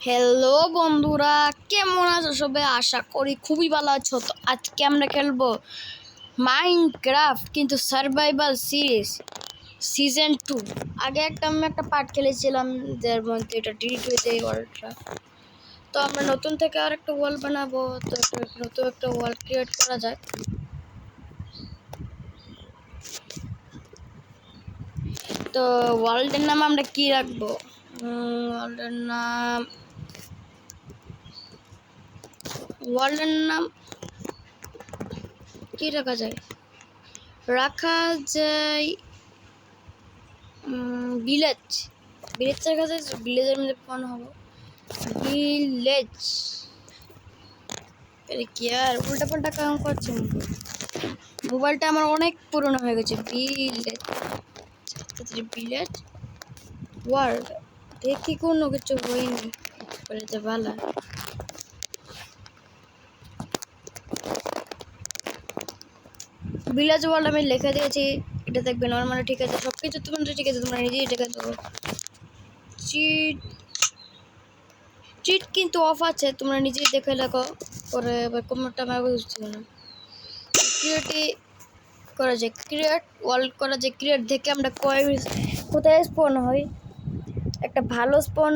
Hello বন্ধুরা, কেমন আছো সবাই? আশা করি খুবই ভালো আছো। তো আজকে আমরা খেলবো মাইনক্রাফট, কিন্তু সার্ভাইভাল সিরিজ সিজন 2। আগে আমি একটা পার্ট খেলেছিলাম, যার মধ্যে এটা ডিলিট হয়ে যায় ওয়ার্ল্ডটা। তো আমরা নতুন থেকে আর একটা ওয়ার্ল্ড বানাবো। তো নতুন একটা ওয়ার্ল্ড ক্রিয়েট করা যায়। তো ওয়ার্ল্ডের নাম আমরা কি রাখবো? ওয়ার্ল্ডের নাম কি রাখা যায়? ভিলেজ। রাখা যায়। ভিলেজের মধ্যে ফোন হবো ভিলেজ। কি আর উল্টা পাল্টা কাম করছে, মোবাইলটা আমার অনেক পুরনো হয়ে গেছে। ভিলেজ ওয়ার্ল্ড দেখি কোনো কিছু হয়নি বলেছে ভালো। ভিলেজ ওয়ার্ল্ড আমি লিখে দিয়েছি, এটা দেখবে নর্মাল ঠিক আছে, সব কিছু তোমাদের ঠিক আছে, তোমরা নিজেই দেখে দেবো। চিট কিন্তু অফ আছে, তোমরা নিজেই দেখে লেখো। পরে কমেন্টটা আমার বুঝছি না। সিকিউরিটি করা যায়, ক্রিয়েট ওয়ার্ল্ড করা যায়। ক্রিয়েট দেখে আমরা কোথায় স্পন হই, একটা ভালো স্পন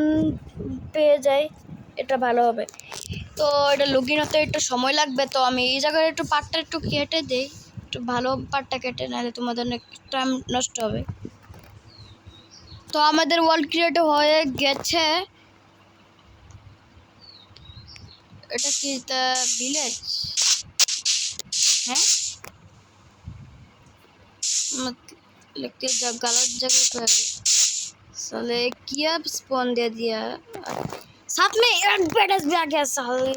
পেয়ে যাই, এটা ভালো হবে। তো এটা লগইন হতে একটু সময় লাগবে, তো আমি এই জায়গায় একটু পার্টটা একটু কেটে দিই, একটু ভালো পার্টটা কেটে, নাহলে তোমাদের অনেক টাইম নষ্ট হবে। তো আমাদের ওয়ার্ল্ড ক্রিয়েট হয়ে গেছে। এটা কি তা ভিলেজ? হ্যাঁ, लिखते जब गलत जगह पर साले किया स्पॉन दे दिया, साथ में एडवर्टाइज भी आ गया साले।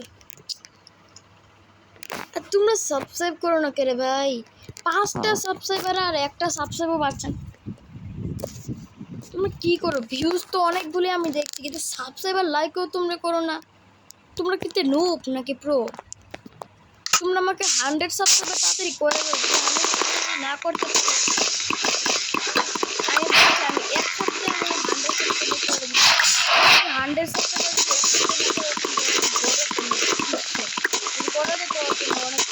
তোমরা সাবস্ক্রাইব করো না কেরে ভাই? 5টা সাবস্ক্রাইবার আর একটা সাবস্ক্রাইবও বাড়ছে। তোমরা কি করো? ভিউজ তো অনেকগুলো আমি দেখছি, কিন্তু সাবস্ক্রাইবার লাইকও তোমরা করো না। তোমরা কিন্তু নুব নাকি প্রো? তোমরা আমাকে 100 সাবস্ক্রাইবার তাড়াতাড়ি করে দাও। না করতে পারো, আমি এক সপ্তাহে 100 সাবস্ক্রাইবার করে দিতে অনেক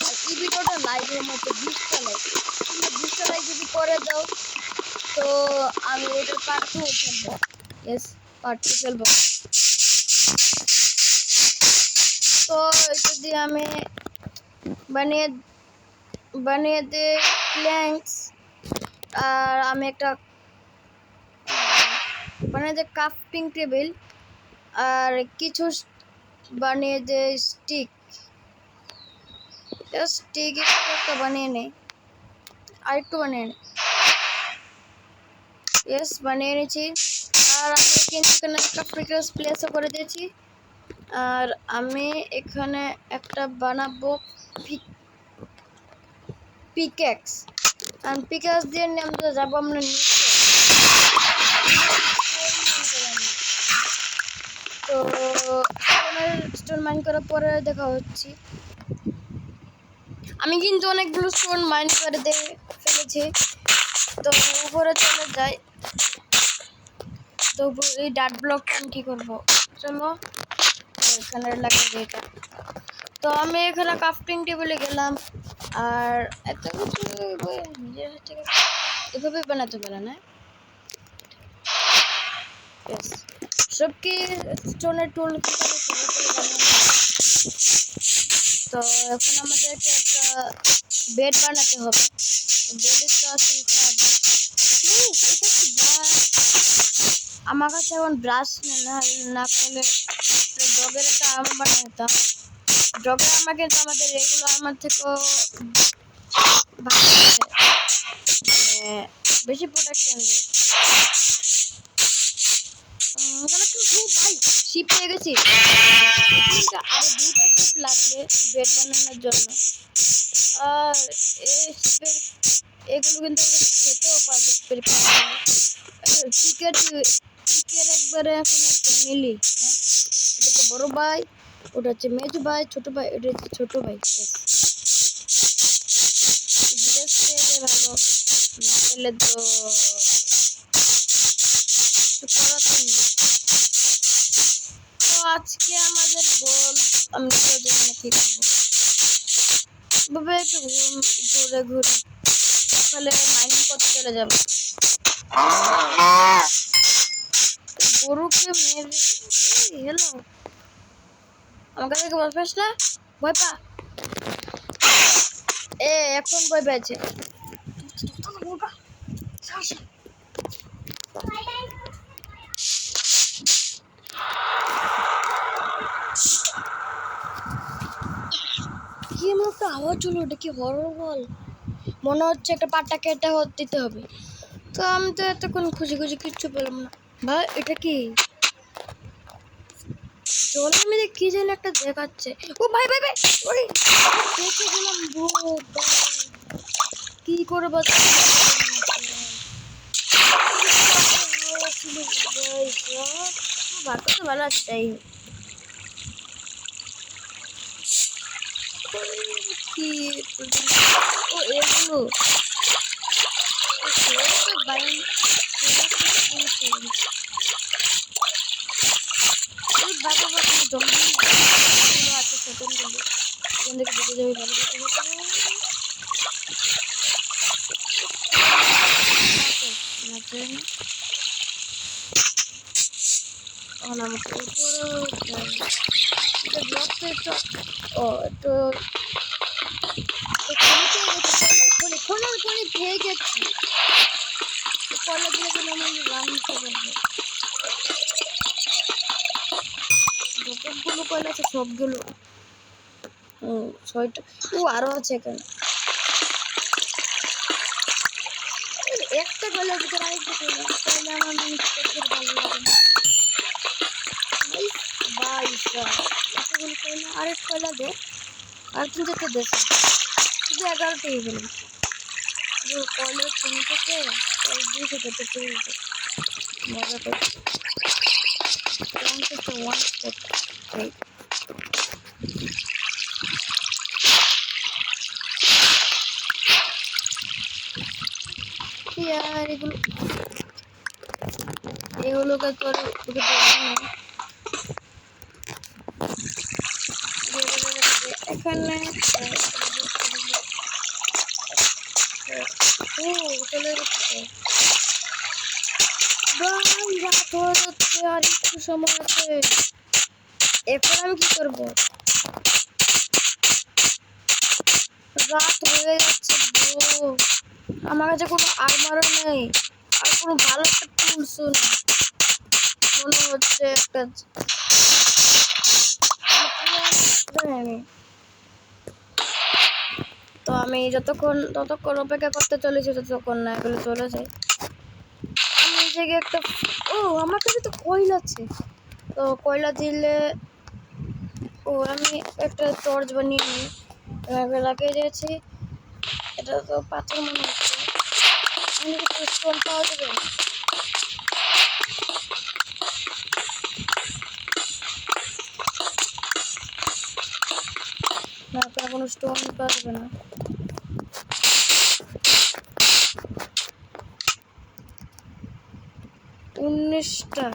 আর এই ভিডিওটা লাইভের মতো 20টা লাইক, তোমরা 20টা লাইক যদি করে দাও, তো আমি এটার পার্ট 2 খেলবো। ইয়েস, পার্ট 2 খেলবো। তো এটা দিয়ে আমি বানিয়ে দিই প্ল্যাঙ্কস, আর আমি একটা বানিয়ে দিই ক্রাফটিং টেবিল, আর কিছু বানিয়ে দিই স্টিক একটা বানিয়ে নেই, আর একটু বানিয়ে নেই। ইয়েস, বানিয়ে নিয়েছি। আর আমি এখানে একটা ফ্রিকার্স প্লেসও করে দিয়েছি। আর আমি এখানে একটা বানাবো পিক্যাক্স, আর পিক্যাক্স দিয়ে আমরা যাবো আমরা নিচে। তো স্টোন মাইন করার পরে দেখা হচ্ছে। আমি কিন্তু অনেকগুলো স্টোন মাইন করে ফেলেছি। তো উপরে চলে যাই। তো এই ডার্ট ব্লকটা আমি কী করবো? চলো এখানে লাগিয়ে এটা। তো আমি এখানে ক্রাফটিং টেবিলে গেলাম, আর এত কিছু নিজের হাতে এভাবে বানাতে পারে না। সব কি স্টোনের টুল। তো এখন আমাদেরকে একটা বেড বানাতে হবে। বেডের তো আসলে কাজ। আমার কাছে এখন ব্রাশ না পেলে ডগের একটা আর্ম বানিয়ে নিতাম। ডগের আর্মার কিন্তু আমাদের রেগুলার আর্মার থেকেও ভালো আছে, বেশি প্রোটেকশন দেয়। ভাই শিপ পেয়ে গেছি, আরো 2টা শিপ লাগবে বেড বানানোর জন্য। আর এগুলো কিন্তু আমরা খেতেও পারবো। চিকের একবারে এখন ফ্যামিলি। হ্যাঁ, এটা বড় ভাই, ওটা হচ্ছে মেজো ভাই, ছোট ভাই, এটা হচ্ছে ছোট ভাই। ভালো না পেলে তো করাতে নেই। আজকে আমাদের গোল আমি তো জানি না কি করবো। বাবা একটু ঘুরে ঘুরে তাহলে মাইনিং করতে চলে যাবে। গরুকে মেরে হ্যালো আমার কাছে ভয় পাস না, ভয় পা। এখন ভয় পেয়েছে। কি এমন একটা আওয়াজ হলো, ওটা কি হরর বল? মনে হচ্ছে একটা পাট্টা কেটে দিতে হবে। তো আমি তো এতক্ষণ খুশি খুশি কিচ্ছু পেলাম না। ভাই এটা কি জলের মধ্যে কি যেন একটা দেখাচ্ছে। ও ভাই ভাই ভাই ওরে দেখে গেলাম কি করে ভালো আছে তাই কি ও এগুলো খেয়ে গেছি কলা দিয়ে যতগুলো কয়লা আছে সবগুলো ছয়টা আরো আছে এখানে। একটা কয়লার ভিতরে আরেকটা কয়লা তাহলে আমার ভালো লাগে না। এতগুলো কয়লা আরেক কয়লা দে আর তিনটে দেশ শুধু 11টাই গেলাম কয়লার কমে থেকে 200 পেতে পেয়ে মজা করছি। এগুলোকে তোর এখানে চলে যাচ্ছে আর একটু সময় আছে। এখন আমি কি করবো? রাত হয়ে যাচ্ছে আমার কাছে কোনো আর্মারও নেই আর কোনো ভালো একটা টুলসও নেই। মনে হচ্ছে একটা তো আমি ততক্ষণ অপেক্ষা করতে চলেছি ততক্ষণ না এগুলো চলে যায়। আমি এই জায়গায় একটা আমার কাছে তো কয়লা আছে, তো কয়লা দিলে আমি একটা টর্চ বানিয়ে নিই লাগিয়ে দিয়েছি। এটা তো পাথর মনে হচ্ছে, স্টোন পাওয়া যাবে না, কোনো স্টোন পাওয়া যাবে না। উনিশটা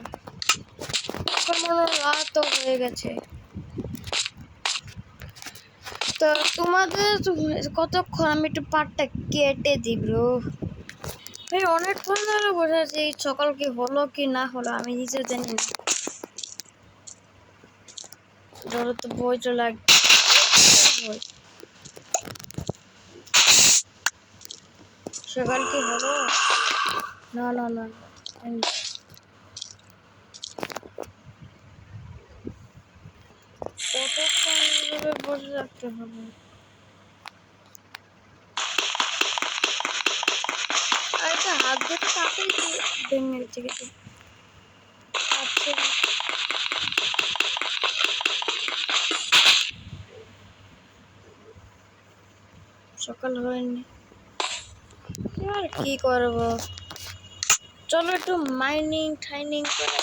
রাত হয়ে গেছে। তো তোমাদের কতক্ষণ আমি একটু পাটটা কেটে দিব ভাই। অনেকক্ষণ ধরে বসে আছি, সকাল কি হলো কি না হলো আমি নিজেও জানি না। ধরো তো বইটা লাগবে সকাল কি হলো না না না কতক্ষণ বসে রাখতে হবে। আর একটা হাত দিয়ে তো তাড়াতাড়ি ভেঙে গেছে কিছু। সকাল হয়নি আর কি করবো, চলো একটু মাইনিং ঠাইনিং করে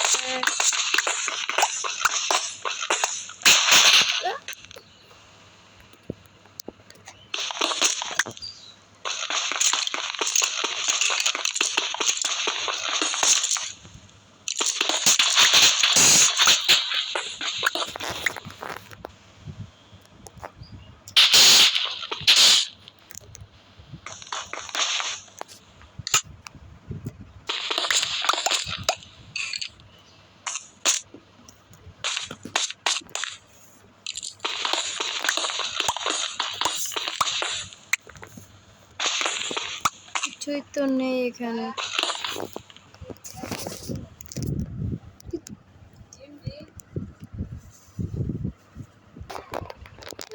কিছুই তো নেই এখানে।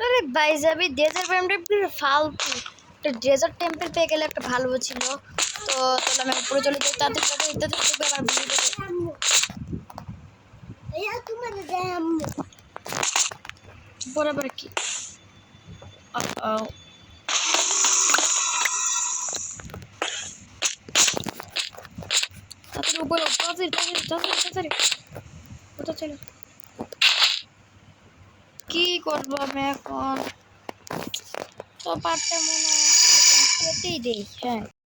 আরে ভাই যাবি ডেজার্ট টেম্পল ফালতু, একটা ডেজার্ট টেম্পল পেয়ে গেলে একটা ভালো ছিল। তো তাহলে আমি উপরে চলে যাই, তাদের দেখবে আমার বরাবর কি তাদের উপরে কোথা চলে কি করবো আমি এখন? তো পারতে মনে কেটেই দেই। হ্যাঁ